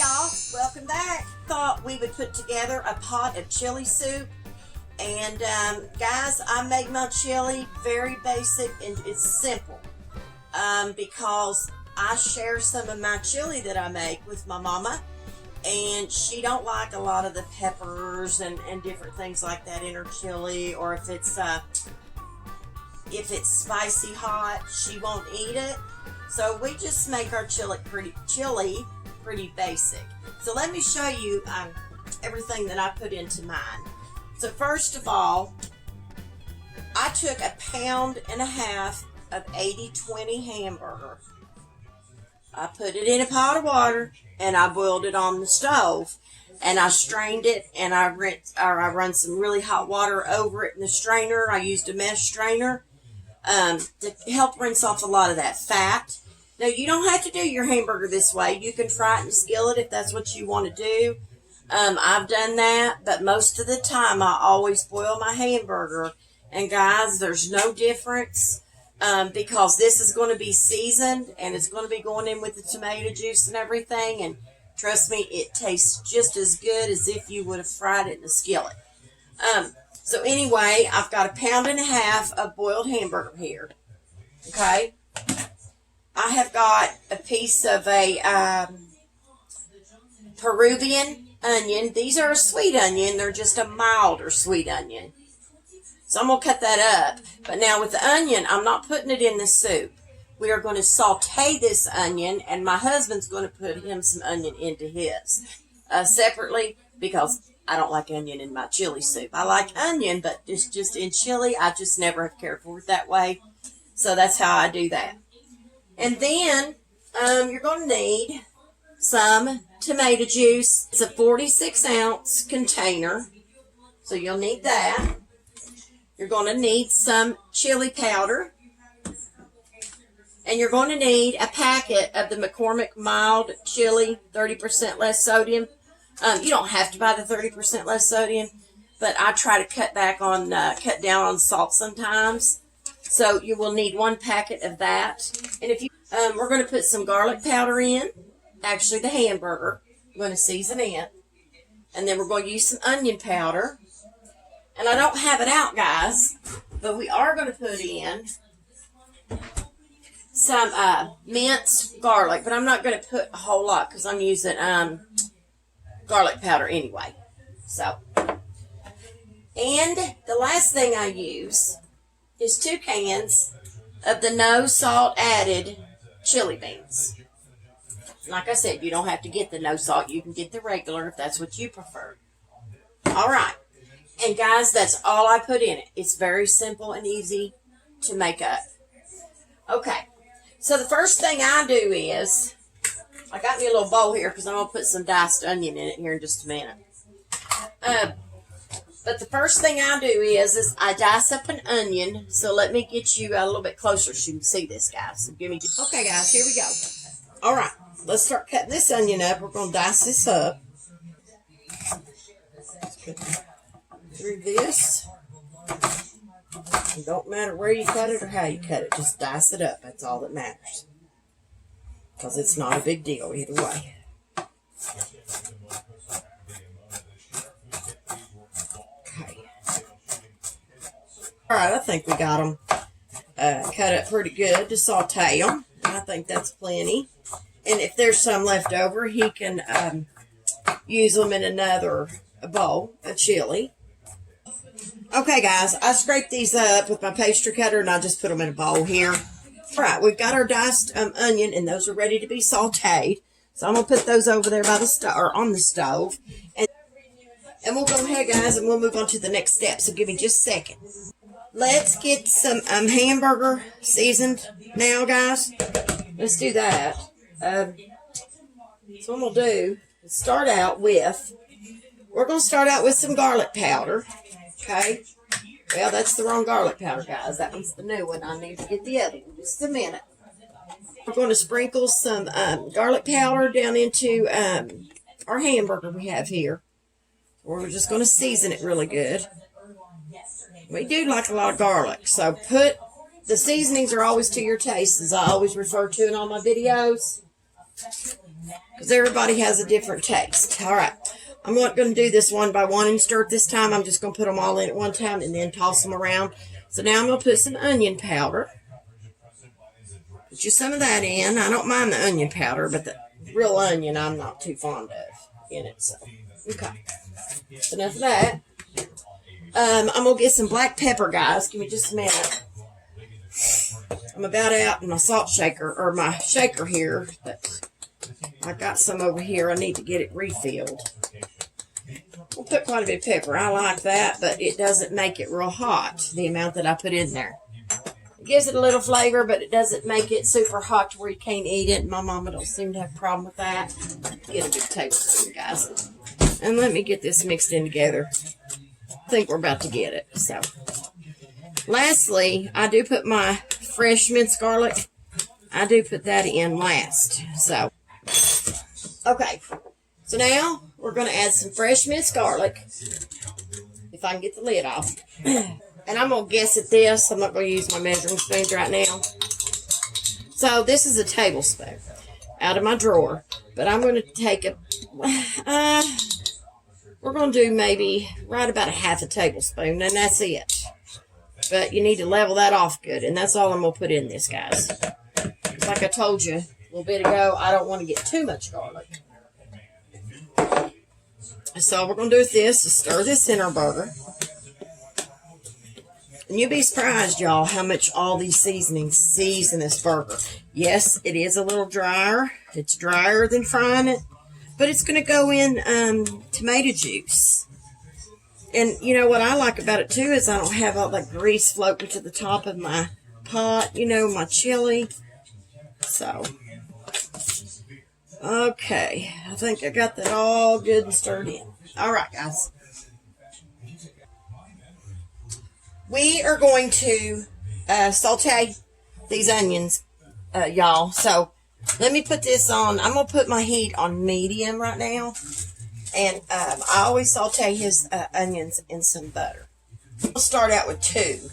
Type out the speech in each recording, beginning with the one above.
y'all, welcome back. Thought we would put together a pot of chili soup. And guys, I make my chili very basic and it's simple because I share some of my chili that I make with my mama, and she don't like a lot of the peppers and different things like that in her chili, or if it's spicy hot, she won't eat it. So we just make our chili pretty basic. So let me show you everything that I put into mine. So first of all, I took 1.5 pounds of 80/20 hamburger. I put it in a pot of water and I boiled it on the stove, and I strained it, and I run some really hot water over it in the strainer. I used a mesh strainer to help rinse off a lot of that fat. Now, you don't have to do your hamburger this way. You can fry it in a skillet if that's what you want to do. I've done that, but most of the time I always boil my hamburger. And guys, there's no difference because this is going to be seasoned and it's going to be going in with the tomato juice and everything. And trust me, it tastes just as good as if you would have fried it in a skillet. So anyway, I've got 1.5 pounds of boiled hamburger here. Okay. I have got a piece of a Peruvian onion. These are a sweet onion. They're just a milder sweet onion. So I'm going to cut that up. But now with the onion, I'm not putting it in the soup. We are going to saute this onion, and my husband's going to put him some onion into his separately, because I don't like onion in my chili soup. I like onion, but it's just in chili, I just never have cared for it that way. So that's how I do that. And then you're going to need some tomato juice. It's a 46-ounce container, so you'll need that. You're going to need some chili powder, and you're going to need a packet of the McCormick mild chili, 30% less sodium. You don't have to buy the 30% less sodium, but I try to cut down on salt sometimes. So you will need 1 packet of that. And if you, we're going to put some garlic powder in, actually the hamburger. We're going to season it. And then we're going to use some onion powder. And I don't have it out, guys, but we are going to put in some minced garlic. But I'm not going to put a whole lot because I'm using garlic powder anyway. So, and the last thing I use is 2 cans of the no salt added chili beans. Like I said, you don't have to get the no salt. You can get the regular if that's what you prefer. All right. And guys, that's all I put in it. It's very simple and easy to make up. Okay. So the first thing I do is, I got me a little bowl here because I'm going to put some diced onion in it here in just a minute. But the first thing I do is I dice up an onion. So let me get you a little bit closer so you can see this, guys. So give me just... Okay, guys, here we go. All right, let's start cutting this onion up. We're going to dice this up. Through this. It don't matter where you cut it or how you cut it. Just dice it up. That's all that matters. Because it's not a big deal either way. Alright, I think we got them cut up pretty good to saute them. I think that's plenty. And if there's some left over, he can use them in another bowl of chili. Okay, guys, I scraped these up with my pastry cutter, and I just put them in a bowl here. Alright, we've got our diced onion, and those are ready to be sauteed. So I'm going to put those over there by the stove, or on the stove. And we'll go ahead, guys, and we'll move on to the next step. So give me just a second. Let's get some hamburger seasoned now, guys. Let's do that. So what we'll do is start out with, we're going to start out with some garlic powder. Okay. Well, that's the wrong garlic powder, guys. That one's the new one. I need to get the other one. Just a minute. We're going to sprinkle some garlic powder down into our hamburger we have here. We're just going to season it really good. We do like a lot of garlic, so the seasonings are always to your taste, as I always refer to in all my videos. because everybody has a different taste. All right. I'm not going to do this one by one and stir it this time. I'm just going to put them all in at one time and then toss them around. So now I'm going to put some onion powder. Put just some of that in. I don't mind the onion powder, but the real onion I'm not too fond of in it. So, okay. So enough of that. I'm going to get some black pepper, guys. Give me just a minute. I'm about out in my salt shaker, or my shaker here, but I got some over here. I need to get it refilled. We'll put quite a bit of pepper. I like that, but it doesn't make it real hot, the amount that I put in there. It gives it a little flavor, but it doesn't make it super hot to where you can't eat it. My mama don't seem to have a problem with that. Get a big tablespoon, guys. And let me get this mixed in together. I think we're about to get it. So, lastly, I do put my fresh minced garlic. I do put that in last. So, okay. So now we're going to add some fresh minced garlic. If I can get the lid off. And I'm going to guess at this. I'm not going to use my measuring spoons right now. So this is a tablespoon out of my drawer. But I'm going to take a... we're going to do maybe right about a half a tablespoon. And that's it. But you need to level that off good. And that's all I'm going to put in this, guys. Like I told you a little bit ago, I don't want to get too much garlic. So all we're going to do is this, is stir this in our burger. And you'll be surprised, y'all, how much all these seasonings season this burger. Yes, it is a little drier. It's drier than frying it. But it's going to go in tomato juice. And you know what I like about it, too, is I don't have all that grease floating to the top of my pot, you know, my chili. So... okay, I think I got that all good and stirred in. All right, guys. We are going to saute these onions, y'all. So, let me put this on. I'm going to put my heat on medium right now. And I always saute his onions in some butter. We'll start out with 2.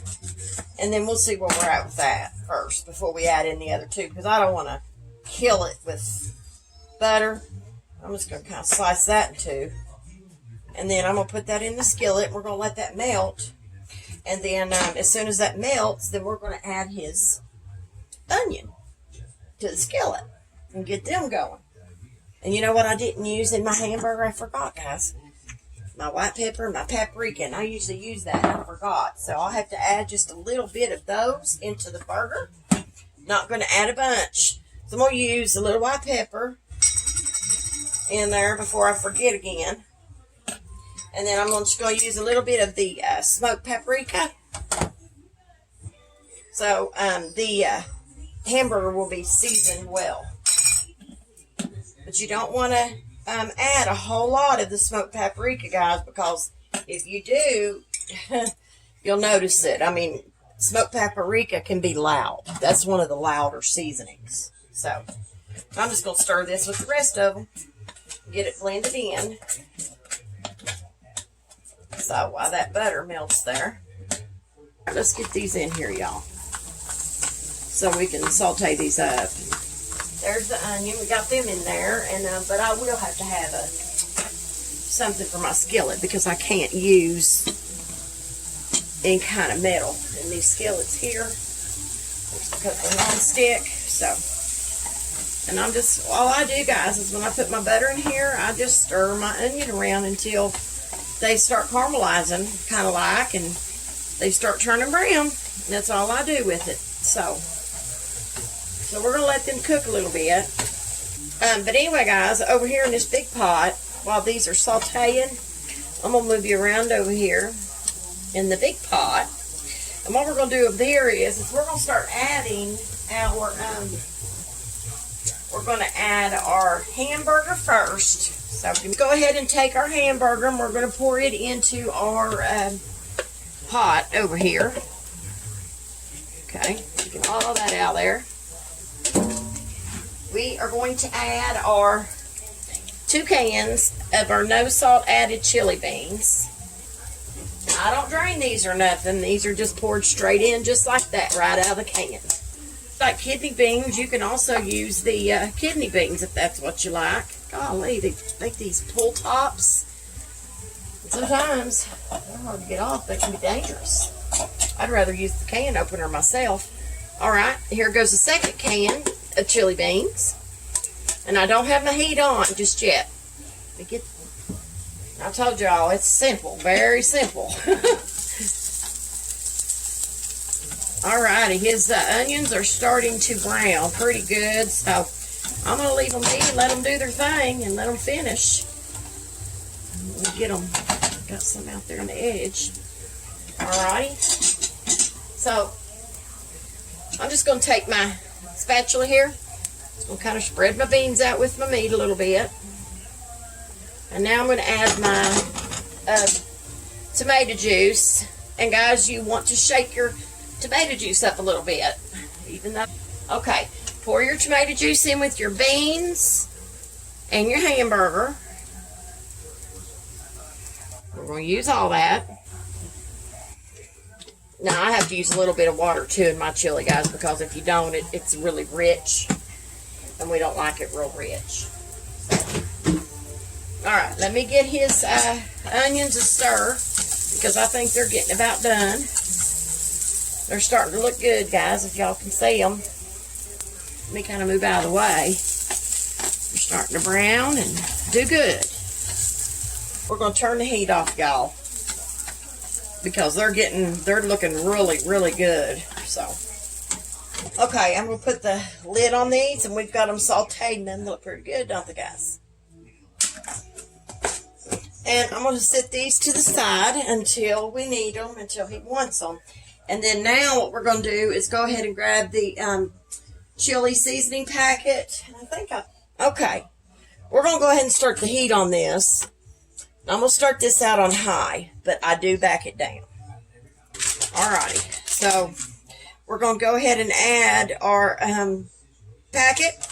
And then we'll see where we're at with that first before we add in the other 2. Because I don't want to kill it with... butter. I'm just going to kind of slice that in 2. And then I'm going to put that in the skillet. We're going to let that melt. And then as soon as that melts, then we're going to add his onion to the skillet and get them going. And you know what I didn't use in my hamburger? I forgot, guys. My white pepper and my paprika. And I usually use that. I forgot. So I'll have to add just a little bit of those into the burger. Not going to add a bunch. So I'm going to use a little white pepper in there before I forget again. And then I'm just going to use a little bit of the smoked paprika. So the hamburger will be seasoned well. But you don't want to add a whole lot of the smoked paprika, guys, because if you do, you'll notice it. I mean, smoked paprika can be loud. That's one of the louder seasonings. So I'm just going to stir this with the rest of them. Get it blended in. So while that butter melts there, let's get these in here, y'all, so we can saute these up. There's the onion. We got them in there, and but I will have to have something for my skillet because I can't use any kind of metal in these skillets here because they're non-stick. So. And I'm just, all I do, guys, is when I put my butter in here, I just stir my onion around until they start caramelizing, kind of like, and they start turning brown. And that's all I do with it. So we're going to let them cook a little bit. But anyway, guys, over here in this big pot, while these are sauteing, I'm going to move you around over here in the big pot. And what we're going to do over there is we're going to start adding our... we're going to add our hamburger first. So go ahead and take our hamburger and we're going to pour it into our pot over here. Okay, get all of that out there. We are going to add our 2 cans of our no salt added chili beans. I don't drain these or nothing. These are just poured straight in just like that right out of the can. Like kidney beans, you can also use the kidney beans if that's what you like. Golly, they make these pull tops. Sometimes they're hard to get off. They can be dangerous. I'd rather use the can opener myself. All right, here goes the second can of chili beans. And I don't have my heat on just yet. I told y'all, it's simple, very simple. Alrighty, his onions are starting to brown pretty good, so I'm going to leave them be and let them do their thing and let them finish. We'll get them, got some out there on the edge. Alrighty, so I'm just going to take my spatula here. I'm going to kind of spread my beans out with my meat a little bit. And now I'm going to add my tomato juice. And guys, you want to shake your tomato juice up a little bit. Even though, okay, pour your tomato juice in with your beans and your hamburger. We're going to use all that. Now, I have to use a little bit of water, too, in my chili, guys, because if you don't, it's really rich. And we don't like it real rich. Alright, let me get his onions a stir, because I think they're getting about done. They're starting to look good, guys, if y'all can see them. Let me kind of move out of the way. They're starting to brown and do good. We're going to turn the heat off, y'all, because they're looking really, really good. So, okay, I'm going to put the lid on these, and we've got them sauteed, and they look pretty good, don't they, guys? And I'm going to set these to the side until we need them, until he wants them. And then now what we're going to do is go ahead and grab the chili seasoning packet. Okay, we're going to go ahead and start the heat on this. I'm going to start this out on high, but I do back it down. Alrighty, so we're going to go ahead and add our packet.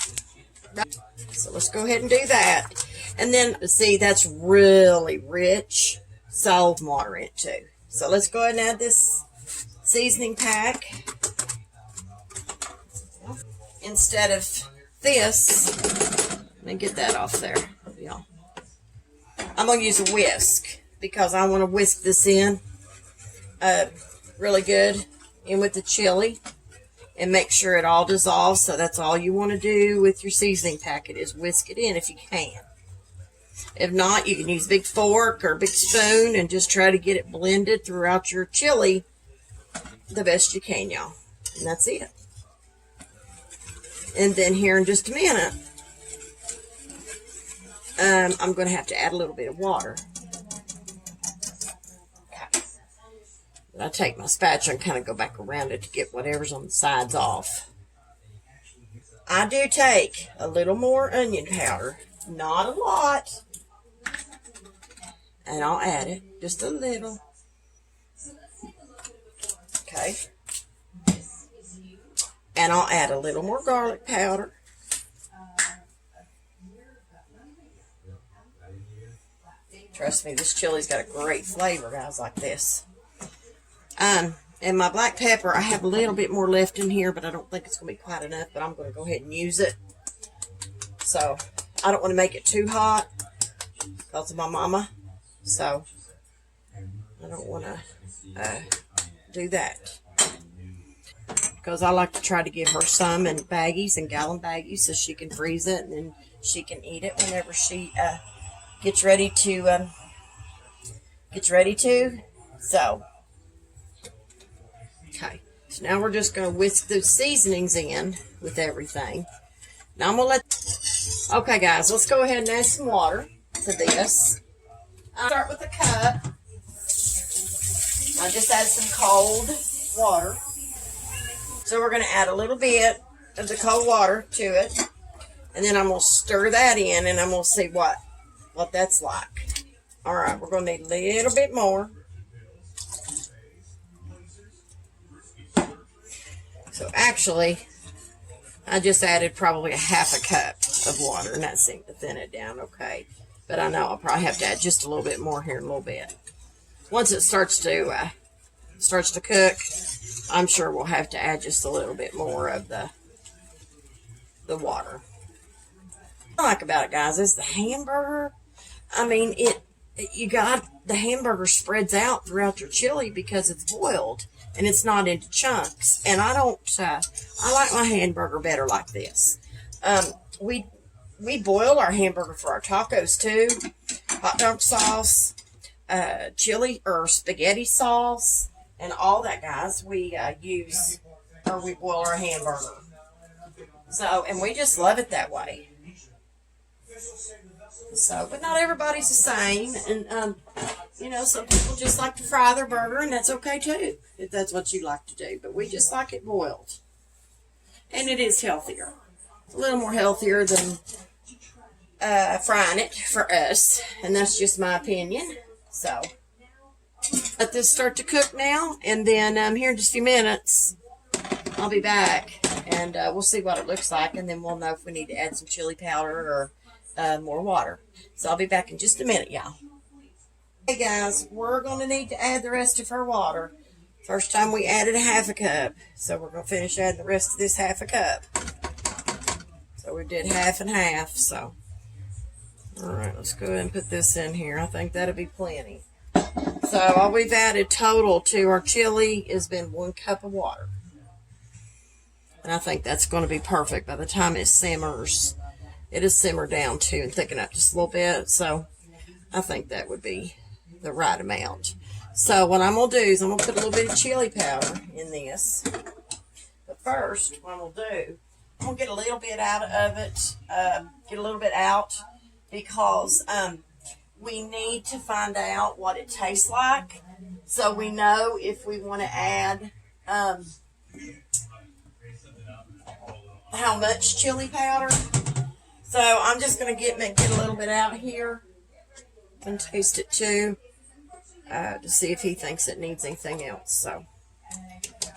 So let's go ahead and do that. And then, see, that's really rich. Salt and water in it, too. So let's go ahead and add this seasoning pack. Instead of this, let me get that off there. Yeah. I'm going to use a whisk because I want to whisk this in really good in with the chili and make sure it all dissolves. So that's all you want to do with your seasoning packet is whisk it in if you can. If not, you can use a big fork or a big spoon and just try to get it blended throughout your chili the best you can, y'all. And that's it. And then here in just a minute, I'm going to have to add a little bit of water. Okay. I take my spatula and kind of go back around it to get whatever's on the sides off. I do take a little more onion powder, not a lot. And I'll add it, just a little. Okay. And I'll add a little more garlic powder. Trust me, this chili's got a great flavor, guys, like this. And my black pepper, I have a little bit more left in here, but I don't think it's going to be quite enough, but I'm going to go ahead and use it. So, I don't want to make it too hot because of my mama. So, I don't want to do that. Because I like to try to give her some in baggies and gallon baggies so she can freeze it and then she can eat it whenever she gets ready to. So, okay. So now we're just going to whisk the seasonings in with everything. Now I'm going to okay, guys, let's go ahead and add some water to this. I'll start with a cup. I just add some cold water. So we're going to add a little bit of the cold water to it. And then I'm going to stir that in and I'm going to see what that's like. Alright, we're going to need a little bit more. So actually, I just added probably a half a cup of water and that seemed to thin it down okay. But I know I'll probably have to add just a little bit more here in a little bit. Once it starts to cook, I'm sure we'll have to add just a little bit more of the water. What I like about it, guys, is the hamburger. I mean, the hamburger spreads out throughout your chili because it's boiled and it's not into chunks. And I like my hamburger better like this. We boil our hamburger for our tacos too. Hot dog sauce, chili or spaghetti sauce, and all that, guys. We we boil our hamburger. So, and we just love it that way. So, but not everybody's the same, and some people just like to fry their burger, and that's okay too, if that's what you like to do. But we just like it boiled, and it is healthier. It's a little more healthier than frying it for us, and that's just my opinion. So, let this start to cook now, and then here in just a few minutes, I'll be back, and we'll see what it looks like, and then we'll know if we need to add some chili powder or more water. So I'll be back in just a minute, y'all. Hey guys, we're going to need to add the rest of our water. First time we added a half a cup, so we're going to finish adding the rest of this half a cup. So we did half and half, so. Alright, let's go ahead and put this in here. I think that'll be plenty. So all we've added total to our chili has been 1 cup of water. And I think that's going to be perfect by the time it simmers. It'll simmer down too and thicken up just a little bit. So I think that would be the right amount. So what I'm going to do is I'm going to put a little bit of chili powder in this. But first, what I'm going to do, I'm going to get a little bit out of it. Get a little bit out because we need to find out what it tastes like. So we know if we want to add how much chili powder. So I'm just going to get a little bit out here and taste it too to see if he thinks it needs anything else. So,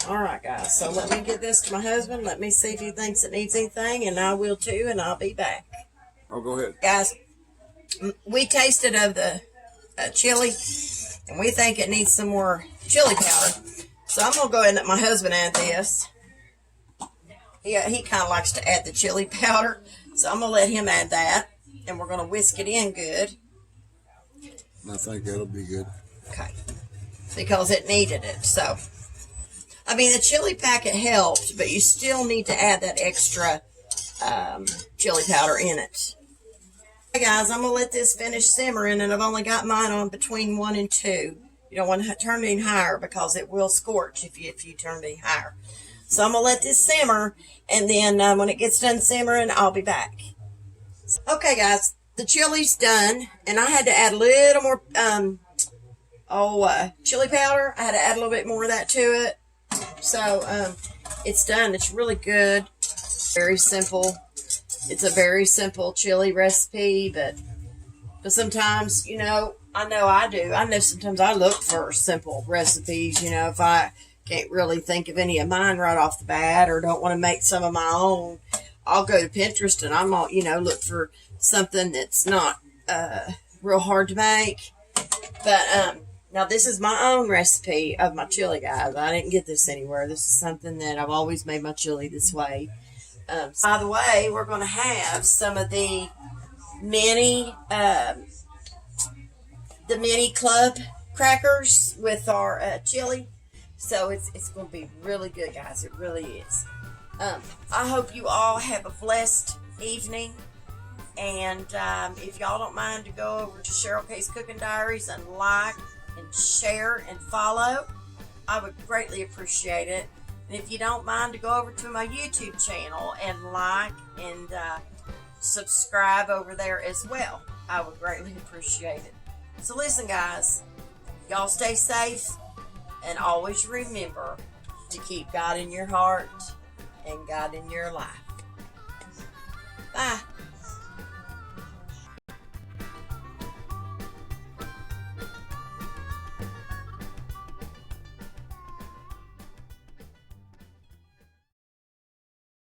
all right, guys. So let me get this to my husband. Let me see if he thinks it needs anything, and I will too, and I'll be back. Oh, go ahead. Guys, we tasted of the chili, and we think it needs some more chili powder. So I'm going to go ahead and let my husband add this. Yeah, he kind of likes to add the chili powder. So I'm going to let him add that, and we're going to whisk it in good. I think that'll be good. Okay. Because it needed it. So, I mean, the chili packet helped, but you still need to add that extra chili powder in it. Okay, guys, I'm going to let this finish simmering, and I've only got mine on between 1 and 2. You don't want to turn it any higher because it will scorch if you turn it any higher. So I'm going to let this simmer, and then when it gets done simmering, I'll be back. Okay, guys, the chili's done, and I had to add a little more chili powder. I had to add a little bit more of that to it. So it's done. It's really good. Very simple. It's a very simple chili recipe, but sometimes, I know I do. I know sometimes I look for simple recipes, if I can't really think of any of mine right off the bat or don't want to make some of my own, I'll go to Pinterest and I'm all, look for something that's not real hard to make. But now this is my own recipe of my chili, guys. I didn't get this anywhere. This is something that I've always made my chili this way. By the way, we're going to have some of the mini clump crackers with our chili. So it's going to be really good, guys. It really is. I hope you all have a blessed evening. And if y'all don't mind to go over to Cheryl K's Cooking Diaries and like and share and follow, I would greatly appreciate it. And if you don't mind to go over to my YouTube channel and like and subscribe over there as well, I would greatly appreciate it. So listen, guys, y'all stay safe. And always remember to keep God in your heart and God in your life.